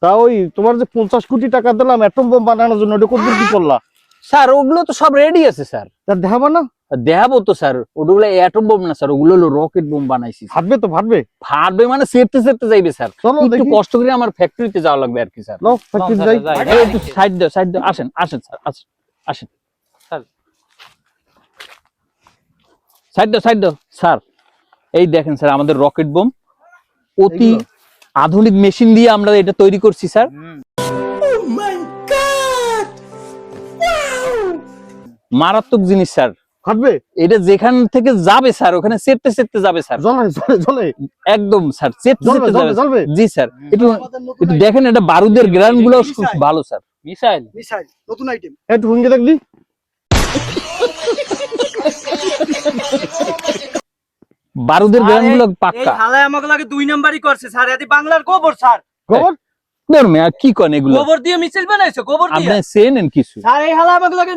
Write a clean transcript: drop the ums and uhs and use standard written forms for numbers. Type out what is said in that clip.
তা ওই তোমার যে 50 কোটি টাকা দিলাম অ্যাটম বোম বানানোর জন্য, ওটা কতদূর কি করলা? স্যার ওগুলো তো সব রেডি আছে স্যার। তা দেখাবা না? দেখাবো তো স্যার, ওগুলো অ্যাটম বোম না স্যার, ওগুলো হলো রকেট বোম বানাইছি। ফাটবে তো, ফাটবে। ফাটবে মানে সেরতে সেরতে যাইবে স্যার। চলো একটু দেখি। কষ্ট করে আমার ফ্যাক্টরিতে যাওয়া লাগবে আর কি স্যার। নাও ফ্যাক্টরি যাই। এই একটু সাইড দাও, সাইড দাও, আসেন আসেন স্যার, আসেন আসেন স্যার, সাইড দাও, সাইড দাও স্যার। এই দেখেন স্যার আমাদের রকেট বোম, অতি এগুলো? আধুনিক মেশিন দিয়ে আমরা এটা তৈরি করছি স্যার। মারাত্মক জিনিস স্যার। ফাটবে? এটা যেখান থেকে যাবে স্যার ওখানে চেপতে চেপতে যাবে স্যার। জ্বলে জ্বলে জ্বলে। একদম স্যার, চেপতে জ্বলবে, চেপতে যাবে। জ্বলবে। জি স্যার, একটু একটু দেখেন, এটা বারুদের গ্রান গুলো খুব ভালো স্যার। মিসাইল মিসাইল নতুন আইটেম। একটু হুঙ্গে দেখবি। বারুদের গ্রান গুলো এই পাক্কা। হালায় আমাকে লাগে 2 নাম্বারই করছে স্যার, এদি বাংলার গোবর স্যার। খবর? ধর্মে আর কি কন এগুলো? গোবর দিয়ে মিছিল বানাইছো, গোবর দিয়ে। আপনি চেনেন কিছু? স্যার এই হালায় আমাকে লাগে